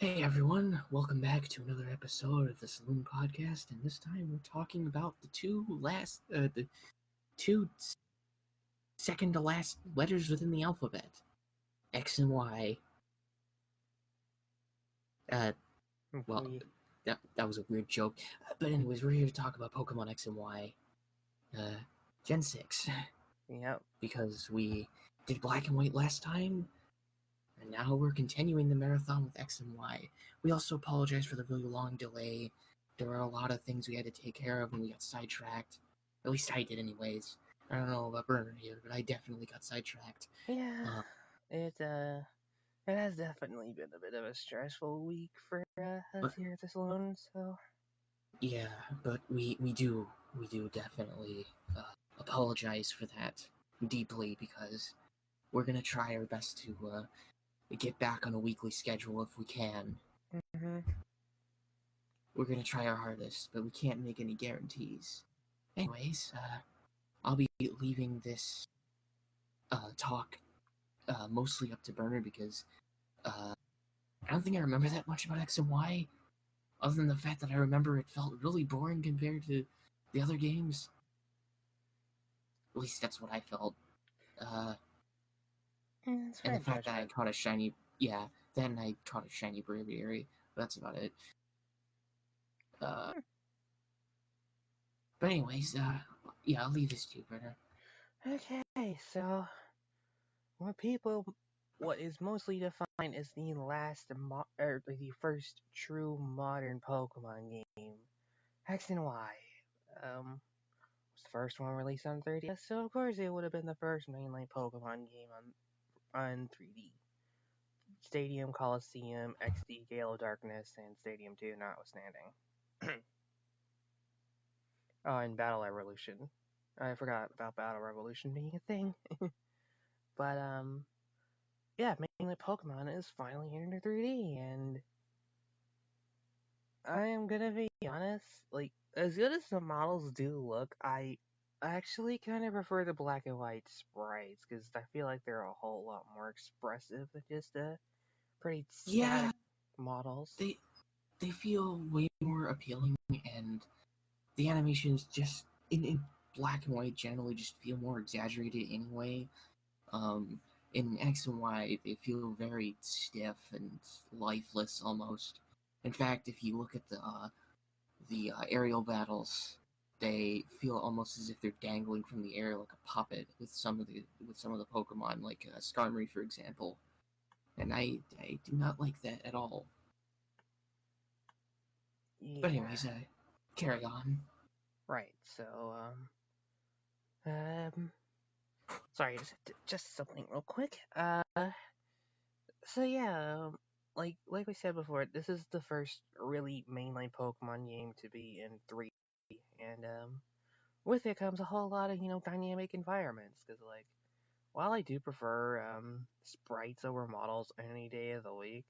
Hey everyone, welcome back to another episode of the Saloon Podcast, and this time we're talking about the two second to last letters within the alphabet, X and Y. Well, We, that was a weird joke, but anyways, we're here to talk about Pokemon X and Y, Gen 6, yep. because we did Black and White last time, and now we're continuing the marathon with X and Y. We also apologize for the really long delay. There were a lot of things we had to take care of and we got sidetracked. At least I did anyways. I don't know about Burner here, but I definitely got sidetracked. Yeah. It it has definitely been a bit of a stressful week for us But here at the saloon. So yeah, but we do definitely apologize for that deeply, because we're gonna try our best to get back on a weekly schedule if we can. hmm We're gonna try our hardest, but we can't make any guarantees. Anyways, I'll be leaving this talk mostly up to Burner, because I don't think I remember that much about X and Y, other than the fact that I remember it felt really boring compared to the other games. At least that's what I felt. Uh, it's and fair the fact that I judgment. caught a shiny, then I caught a shiny Braviary. That's about it. Uh, but anyways, yeah, I'll leave this to you, Burner. Okay, so what is mostly defined as the or the first true modern Pokemon game, X and Y. Was the first one released on 3DS, so of course it would have been the first mainline Pokemon game on 3D. Stadium, Coliseum, XD, Gale of Darkness, and Stadium 2 notwithstanding. Oh, and Battle Revolution. I forgot about Battle Revolution being a thing. But, yeah, mainly Pokemon is finally into 3D, and I am gonna be honest, like, as good as the models do look, I actually kind of prefer the black and white sprites, because I feel like they're a whole lot more expressive than just pretty Yeah, static models. they they feel way more appealing, and the animations just in black and white generally just feel more exaggerated anyway. Um, in X and Y, they feel very stiff and lifeless almost. In fact, if you look at the aerial battles, they feel almost as if they're dangling from the air like a puppet with some of the Pokemon, like Skarmory, for example. And I do not like that at all. But Yeah, anyways, carry on. right. So, um, sorry, just something real quick. So yeah, like we said before, this is the first really mainline Pokemon game to be in 3D, and with it comes a whole lot of dynamic environments. Because while I do prefer sprites over models any day of the week,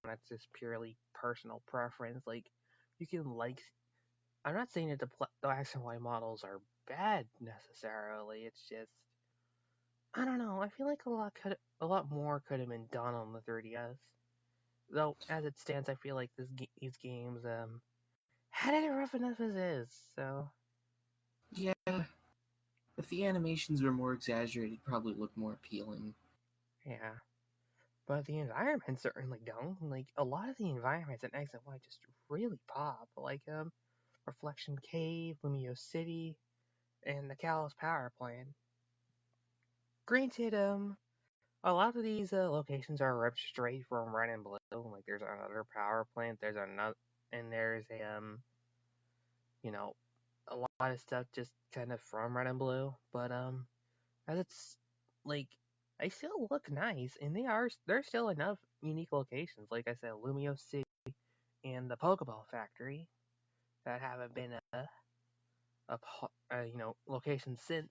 that's just purely personal preference. Like you can I'm not saying that the X and Y models are bad necessarily. It's just I don't know. I feel like a lot more could have been done on the 3DS. Though, as it stands, I feel like these games had it rough enough as is. So Yeah, if the animations were more exaggerated, probably look more appealing. yeah, but the environments certainly don't. Like a lot of the environments in X and Y just really pop. Like Reflection Cave, Lumio City, and the Kalos Power Plant. Granted, a lot of these locations are ripped straight from Red and Blue. Like there's another power plant. There's another, and there's a you know, a lot of stuff just kind of from Red and Blue. But as it's like, they still look nice, and there's still enough unique locations. Like I said, Lumio City and the Pokeball Factory that haven't been location since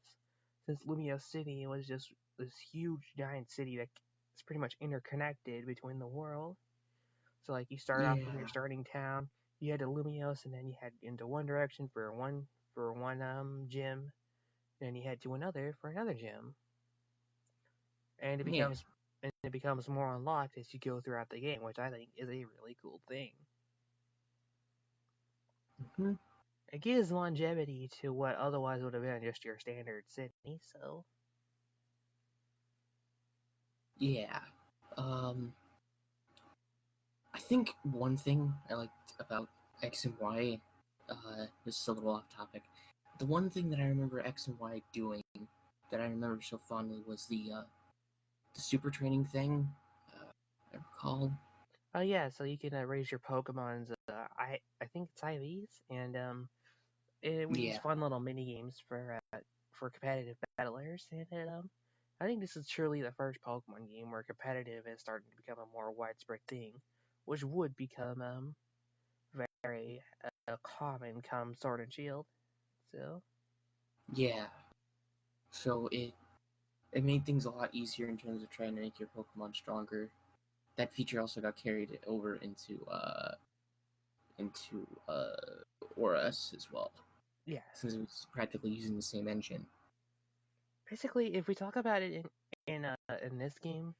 Lumio City was just this huge giant city that is pretty much interconnected between the world. So like you start off from your Yeah, starting town, you head to Lumios, and then you head into one direction for one gym, and then you head to another for another gym, and it yeah, becomes and it becomes more unlocked as you go throughout the game, which I think is a really cool thing. Hmm. It gives longevity to what otherwise would have been just your standard Sydney, so. Yeah. I think one thing I liked about X and Y, this is a little off topic. The one thing that I remember X and Y doing that I remember so fondly was the super training thing. I recall. Oh yeah, so you can raise your Pokemon's. I think it's IVs, and we use Yeah. fun little mini games for competitive battlers, and I think this is truly the first Pokemon game where competitive is starting to become a more widespread thing, which would become very common come Sword and Shield. So Yeah. So it made things a lot easier in terms of trying to make your Pokemon stronger. That feature also got carried over into Oras as well, yes, since it was practically using the same engine. basically, if we talk about it in this game,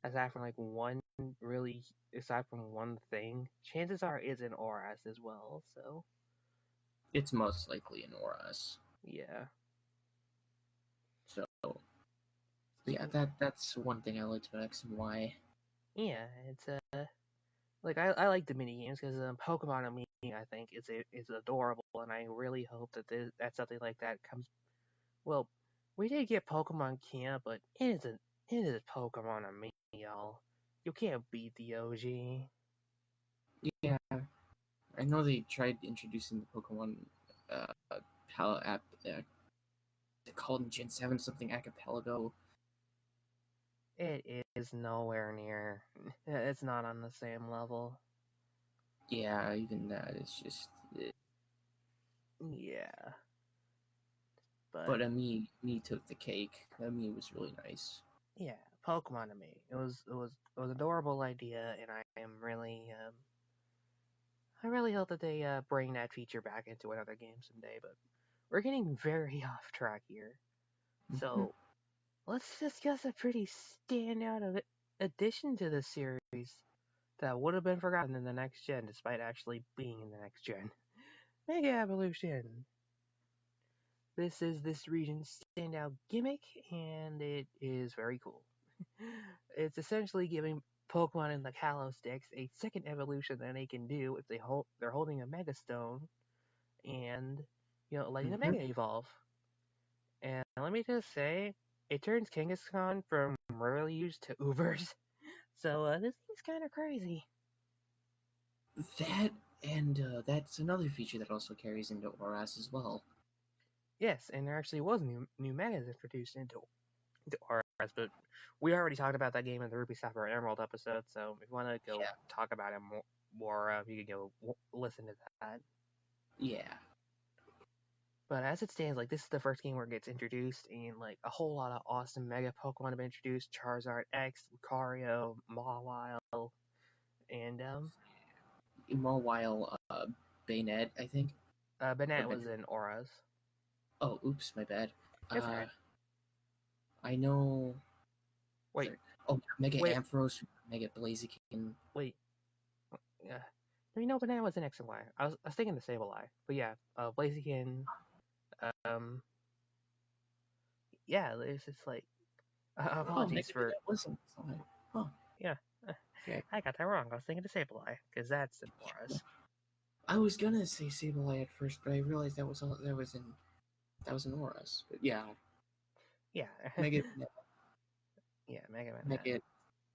aside from like one really aside from one thing, chances are it's in Oras as well. So It's most likely in Oras. yeah, So yeah, that's one thing I liked about X and Y. yeah, it's like I like the mini games because Pokemon on me I think is adorable, and I really hope that something like that comes. Well, we did get Pokemon Camp, but it is Pokemon on me, y'all. You can't beat the OG. Yeah, I know they tried introducing the Pokemon Pal app. They called in Gen 7 something Archipelago. It is nowhere near. It's not on the same level. Yeah, even that is just. Yeah, but But me took the cake. Me was really nice. yeah, Pokemon to me. It was an adorable idea, and I really hope that they bring that feature back into another game someday. But we're getting very off track here, Hmm. so let's discuss a pretty standout addition to the series that would have been forgotten in the next gen, despite actually being in the next gen. Mega Evolution. This is this region's standout gimmick, and it is very cool. It's essentially giving Pokemon in the Kalos decks a second evolution that they can do if they're holding a Mega Stone and letting the Hmm. Mega evolve. And let me just say, it turns Kangaskhan from rarely used to Ubers. So this thing's kind of crazy. That and that's another feature that also carries into Oras as well. Yes, and there actually was new megas introduced into RS, but we already talked about that game in the Ruby Sapphire Emerald episode. So if you want to go Yeah, talk about it more you can go listen to that. yeah, But as it stands, like this is the first game where it gets introduced, and like a whole lot of awesome Mega Pokemon have been introduced: Charizard X, Lucario, Mawile, and Mawile, Bayonet, I think, or Banette was Bayonet. in Auras. Oh, oops, my bad. It's Uh, alright. I know. Wait, Sorry. Oh, Mega wait, Ampharos, Mega Blaziken. wait. Yeah, Banette was in X and Y. I was thinking the Sableye, but yeah, Blaziken. Um, yeah, it's just like Oh, apologies Mega for Bayonet wasn't. Huh. yeah. Okay. I got that wrong. I was thinking the Sableye because that's in Auras. I was gonna say Sableye at first, but I realized that was in Oras. But yeah, Yeah, Mega yeah, Mega Man that. Mega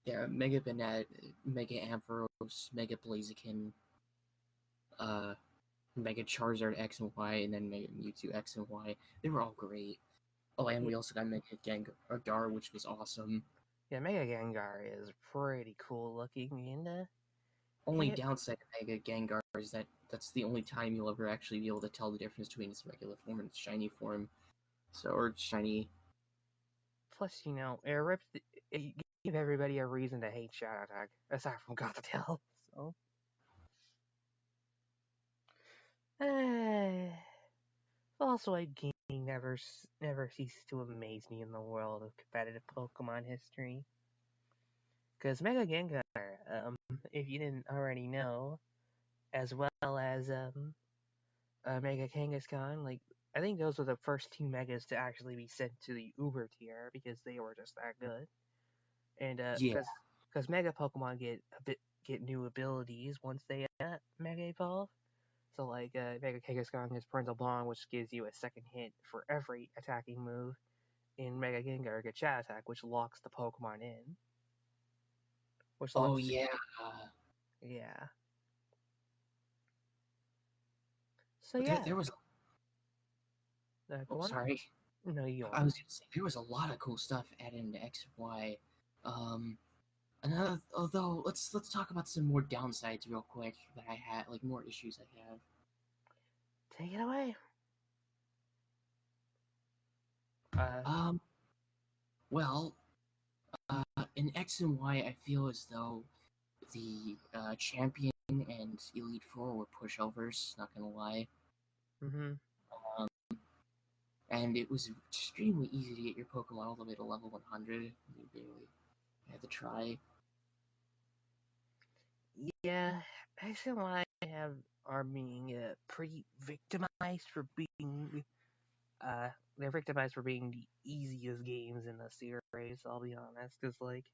yeah Mega Banette, Mega Ampharos, Mega Blaziken, uh, Mega Charizard X and Y, and then Mega Mewtwo X and Y. They were all great. Oh, and Yeah, we also got Mega Gengar, which was awesome. yeah, Mega Gengar is pretty cool looking, and Only it downside to Mega Gengar is that that's the only time you'll ever actually be able to tell the difference between its regular form and its shiny form. So, or shiny. plus it gave everybody a reason to hate Shadow Attack aside from Gothitelle. So, also a game never ceases to amaze me in the world of competitive Pokemon history. Because Mega Gengar, if you didn't already know, as well as Mega Kangaskhan, like I think those were the first two Megas to actually be sent to the Uber tier because they were just that good. And Yeah. because Mega Pokemon get new abilities once they Mega Evolve. So like Mega Kangaskhan has Parental Bond, which gives you a second hit for every attacking move. In Mega Gengar, get Chat Attack, which locks the Pokemon in. Which Oh locks yeah. yeah. So But there, yeah, there was. Oh, go on. sorry. No, you go I on. was gonna say there was a lot of cool stuff added into X and Y. Um, Another, although let's talk about some more downsides real quick that I had, like more issues I have. Take it away. Uh, Um, well, in X and Y, I feel as though the champion and Elite Four were pushovers. Not gonna lie, mhm. um, and it was extremely easy to get your Pokemon all the way to level 100. You barely had to try. Yeah, X and Y are being pretty victimized for being uh they're victimized for being the easiest games in the series. I'll be honest, because like,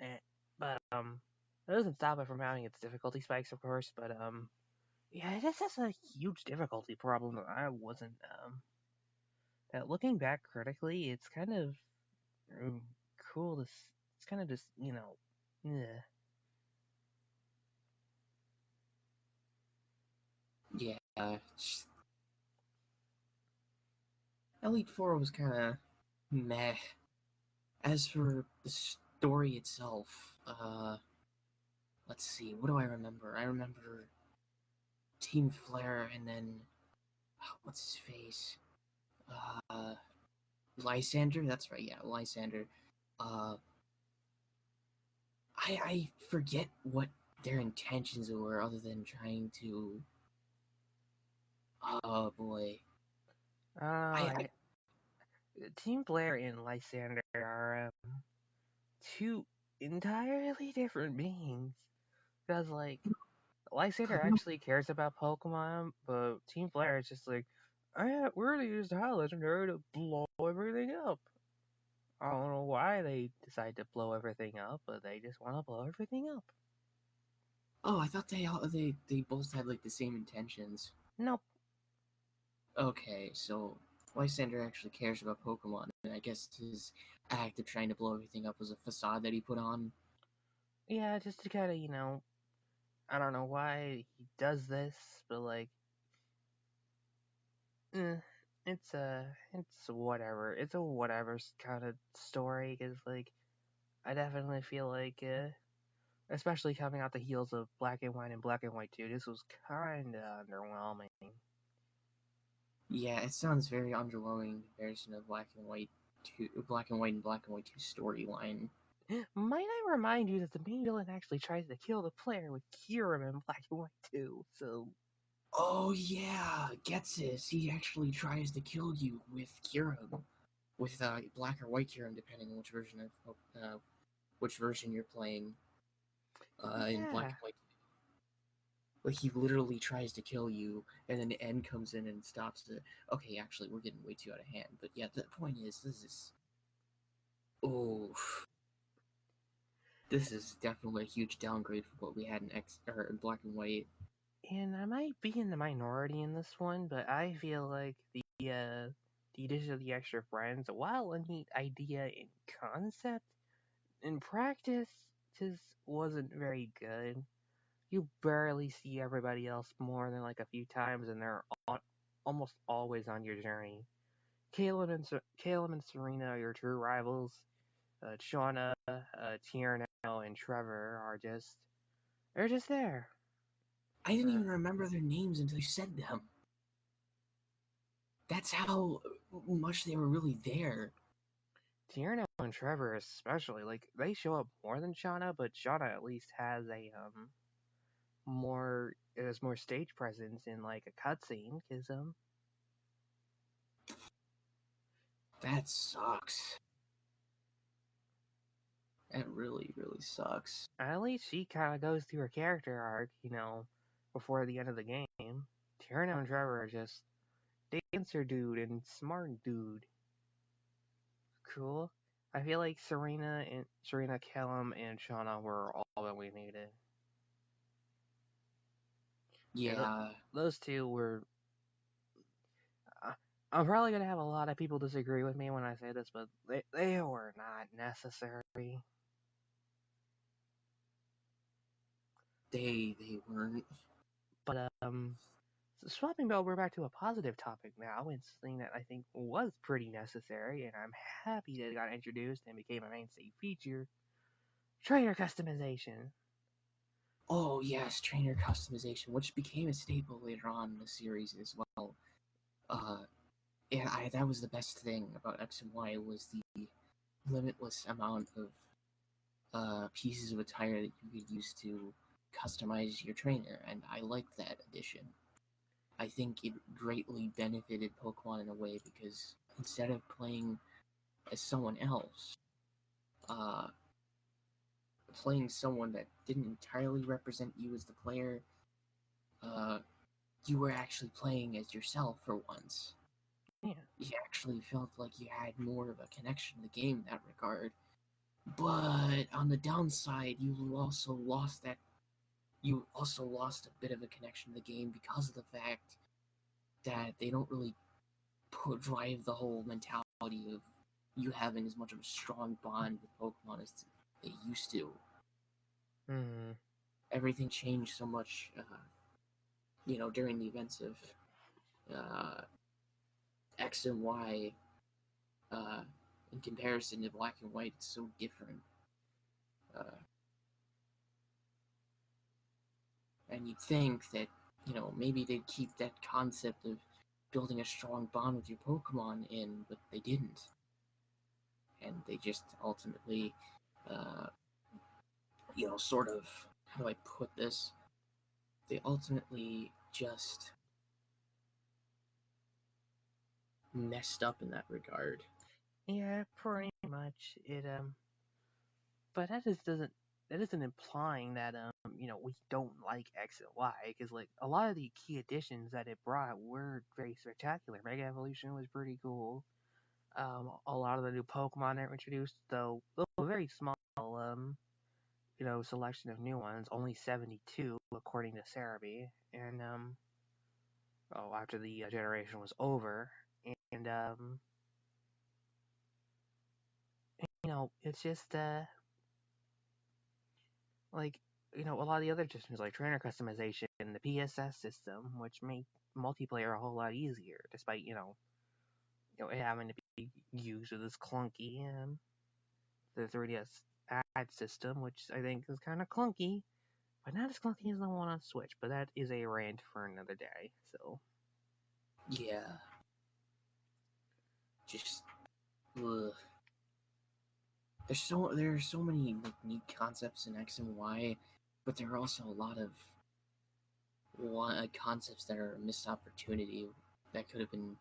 eh, but it doesn't stop it from having its difficulty spikes, of course. But yeah, it just has a huge difficulty problem that I wasn't that looking back critically, it's kind of um, cool to. It's kind of just yeah. Yeah, Elite Four was kind of meh. As for the story itself, let's see, what do I remember? I remember Team Flare, and then what's his face? Uh, Lysander. That's right. Yeah, Lysander. Uh, I forget what their intentions were, other than trying to. Oh boy. I Team Blair and Lysander are two entirely different beings. Because like Lysander actually cares about Pokemon, but Team Blair is just like, we're gonna use the High Legendary to blow everything up. I don't know why they decide to blow everything up, but they just want to blow everything up. I thought they both had like the same intentions. Nope. Okay, so Lysander actually cares about Pokemon, and I guess his act of trying to blow everything up was a facade that he put on. Yeah, just to kind of I don't know why he does this, but like, eh, it's whatever. It's a whatever kind of story. Cause like, I definitely feel like, especially coming out the heels of Black and White and Black and White 2, this was kind of underwhelming. Yeah, it sounds very underwhelming in comparison to Black and White and Black and White 2 storyline. Might I remind you that the main villain actually tries to kill the player with Kyurem in Black and White 2, so Oh yeah, gets this. He actually tries to kill you with Kyurem, with Black or White Kyurem, depending on which version you're playing in Black yeah. and White. Like he literally tries to kill you, and then the end comes in and stops it. Okay, actually, we're getting way too out of hand. But yeah, the point is, oh, this is definitely a huge downgrade from what we had in in Black and White. And I might be in the minority in this one, but I feel like the addition of the extra friends, while a neat idea in concept, in practice, just wasn't very good. You barely see everybody else more than like a few times, and they're almost always on your journey. Caleb and Serena are your true rivals. Shauna, Tierno, and Trevor are they're just there. I didn't Uh, even remember their names until you said them. That's how much they were really there. Tierno and Trevor especially, like they show up more than Shauna, but Shauna at least has a more stage presence in like a cutscene, cause That sucks. That really, really sucks. At least she kind of goes through her character arc, before the end of the game. Tierno and Trevor are just dancer dude and smart dude. Cool. I feel like Serena, Callum, and Shauna were all that we needed. Yeah. Those two were. Uh, I'm probably gonna have a lot of people disagree with me when I say this, but they were not necessary. They weren't. But so swapping over back to a positive topic now, it's something that I think was pretty necessary, and I'm happy that it got introduced and became a mainstay feature. Trainer customization. Oh yes, trainer customization, which became a staple later on in the series as well. Uh, yeah, that was the best thing about X and Y was the limitless amount of pieces of attire that you could use to customize your trainer, and I liked that addition. I think it greatly benefited Pokemon in a way because instead of playing as someone else, uh, playing someone that didn't entirely represent you as the player, uh, you were actually playing as yourself for once. Yeah. You actually felt like you had more of a connection to the game in that regard. But on the downside, you also lost a bit of a connection to the game because of the fact that they don't really drive the whole mentality of you having as much of a strong bond with Pokemon as they used to. Hmm. Everything changed so much, during the events of uh, X and Y. Uh, in comparison to Black and White, it's so different. Uh, and you'd think that, maybe they'd keep that concept of building a strong bond with your Pokemon in, but they didn't. And they just ultimately, uh, sort of, how do I put this? They ultimately just messed up in that regard. Yeah, pretty much. But that isn't implying that we don't like X and Y, because like a lot of the key additions that it brought were very spectacular. Mega Evolution was pretty cool. A lot of the new Pokemon that were introduced, though a very small selection of new ones, only 72 according to Cerebi, and after the generation was over, and it's just like a lot of the other systems like trainer customization and the PSS system, which made multiplayer a whole lot easier, despite it having to be used with this clunky the 3DS ad system, which I think is kind of clunky, but not as clunky as the one on Switch. But that is a rant for another day. So Yeah, just ugh. There are so many like neat concepts in X and Y, but there are also a lot of concepts that are a missed opportunity that could have been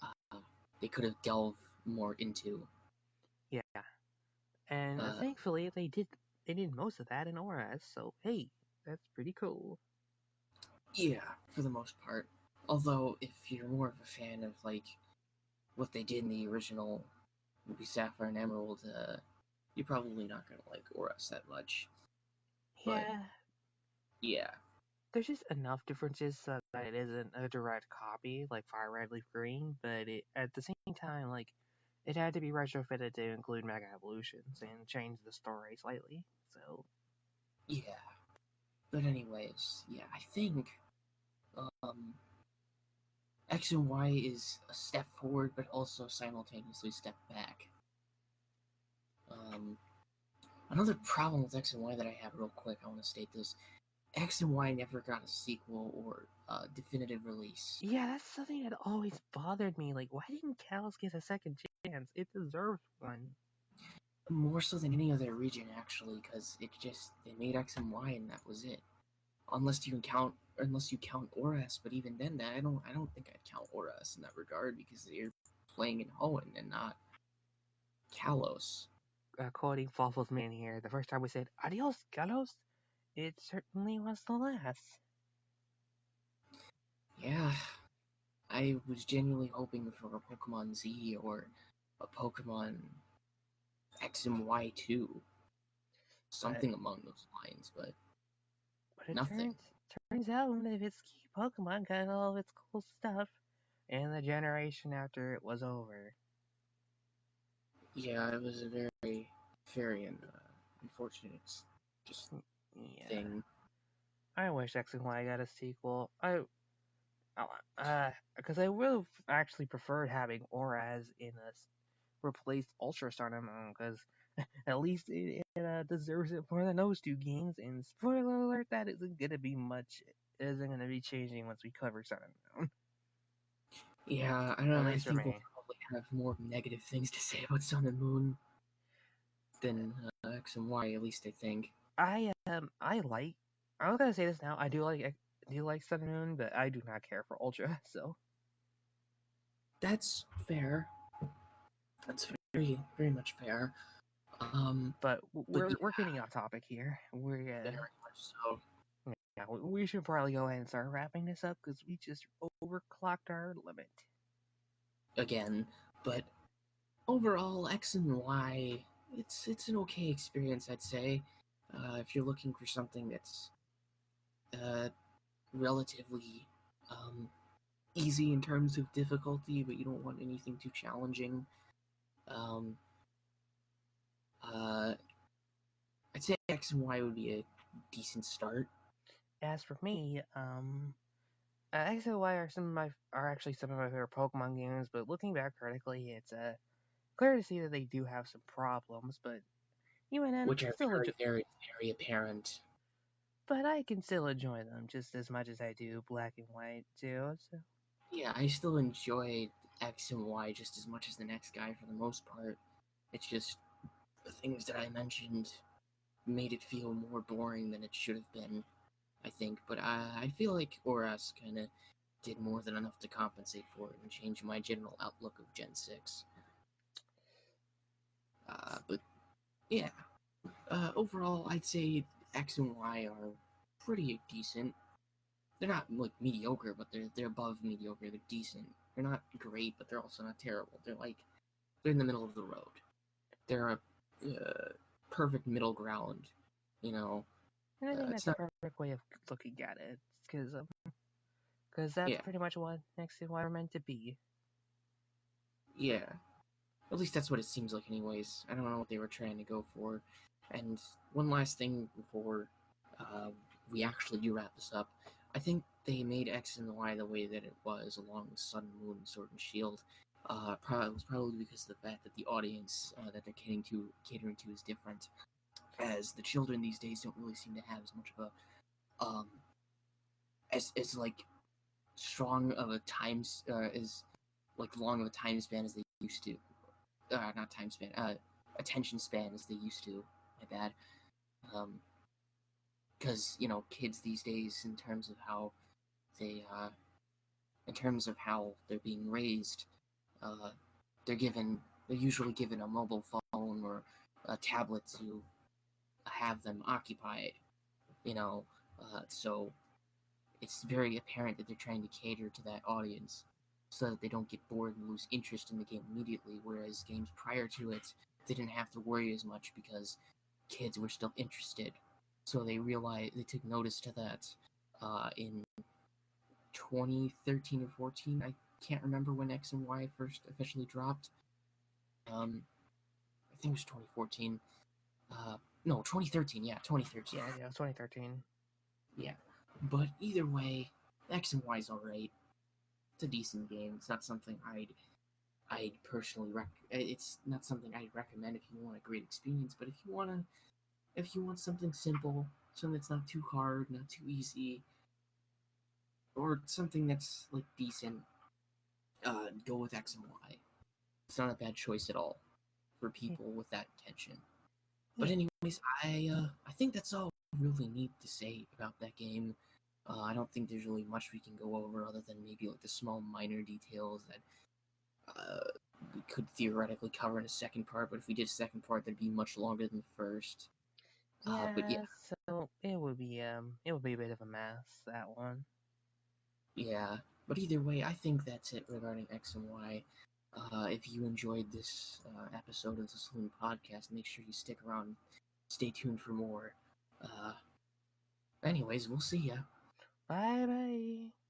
uh, they could have delved more into. yeah, and Uh, thankfully they did most of that in ORS. So hey, that's pretty cool. yeah, for the most part. Although, if you're more of a fan of like what they did in the original Ruby Sapphire and Emerald, you're probably not gonna like Oras that much. But Yeah, yeah, there's just enough differences so that it isn't a direct copy like Fire Red Leaf Green, but at the same time, like it had to be retrofitted to include Mega Evolutions and change the story slightly. So yeah. But anyways, yeah, I think um, X and Y is a step forward, but also simultaneously a step back. Um, Another problem with X and Y that I have, real quick, I want to state this: X and Y never got a sequel or definitive release. yeah, that's something that always bothered me. Like, why didn't Kalos get a second chance? It deserves one. More so than any other region, actually, because they made X and Y and that was it. Unless you count Oras, but even then, I don't think I'd count Oras in that regard because you're playing in Hoenn and not Kalos. quoting Fawful's Man here, the first time we said "Adios, Kalos," it certainly was the last. Yeah, I was genuinely hoping for a Pokemon Z or a Pokemon X and Y too, But something along those lines, but it nothing. turns out one of its key Pokemon got all of its cool stuff, and the generation after it was over. Yeah, it was a very unfortunate just Yeah, thing. I wish X and Y got a sequel. Because I would have actually preferred having Auras in a replaced Ultra Stardom, because at least it deserves it more than those two games. And spoiler alert, that isn't gonna be much. Isn't gonna be changing once we cover Sun and Moon. Yeah, I don't At know. I least for think we'll me. probably have more negative things to say about Sun and Moon than X and Y. At least I think. I like. I was gonna say this now. I do like Sun and Moon, but I do not care for Ultra. So, That's fair. That's very much fair. Um, but but yeah, we're getting off topic here. very much so. Yeah, we should probably go ahead and start wrapping this up because we just overclocked our limit. Again, but overall, X and Y, it's an okay experience, I'd say. If you're looking for something that's uh, relatively um, easy in terms of difficulty, but you don't want anything too challenging, um, uh, I'd say X and Y would be a decent start. As for me, X and Y are actually some of my favorite Pokemon games. But looking back critically, it's clear to see that they do have some problems. But even then, Which are very apparent. but I can still enjoy them just as much as I do Black and White too. So Yeah, I still enjoy X and Y just as much as the next guy for the most part. It's just the things that I mentioned made it feel more boring than it should have been, I think. But I feel like Oras kind of did more than enough to compensate for it and change my general outlook of Gen 6. But yeah, overall, I'd say X and Y are pretty decent. They're not like mediocre, but they're above mediocre. They're decent. They're not great, but they're also not terrible. They're in the middle of the road. They're a perfect middle ground. You know, and I think it's that's a not. perfect way of looking at it because that's Yeah, pretty much what X and Y are meant to be. yeah. At least that's what it seems like, anyways. I don't know what they were trying to go for. And one last thing before uh, we actually do wrap this up. I think they made X and Y the way that it was, along with Sun, Moon, and Sword and Shield. It was probably because of the fact that the audience that they're catering to is different. As the children these days don't really seem to have as much of a as like strong of a as like long of a time span as they used to. Not time span, attention span as they used to. My bad. Because kids these days, they, in terms of how they're being raised, uh, they're usually given a mobile phone or a tablet to have them occupied. So it's very apparent that they're trying to cater to that audience so that they don't get bored and lose interest in the game immediately, whereas games prior to it, they didn't have to worry as much because kids were still interested. So they took notice to that in 2013 or 14. I can't remember when X and Y first officially dropped. I think it was 2014. No, 2013. Yeah, 2013. Yeah, it's 2013. Yeah, but either way, X and Y's alright. It's a decent game. It's not something I'd personally it's not something I'd recommend if you want a great experience. But if you want something simple, something that's not too hard, not too easy, or something that's like decent, go with X and Y. It's not a bad choice at all for people with that intention. But Yeah, anyways, I think that's all we really need to say about that game. I don't think there's really much we can go over other than maybe like the small minor details that we could theoretically cover in a second part, but if we did a second part, that'd be much longer than the first. But yeah, Yeah, so it would be a bit of a mess, that one. yeah. But either way, I think that's it regarding X and Y. If you enjoyed this episode of the Saloon Podcast, make sure you stick around. Stay tuned for more. Uh, Anyways, we'll see ya. Bye bye.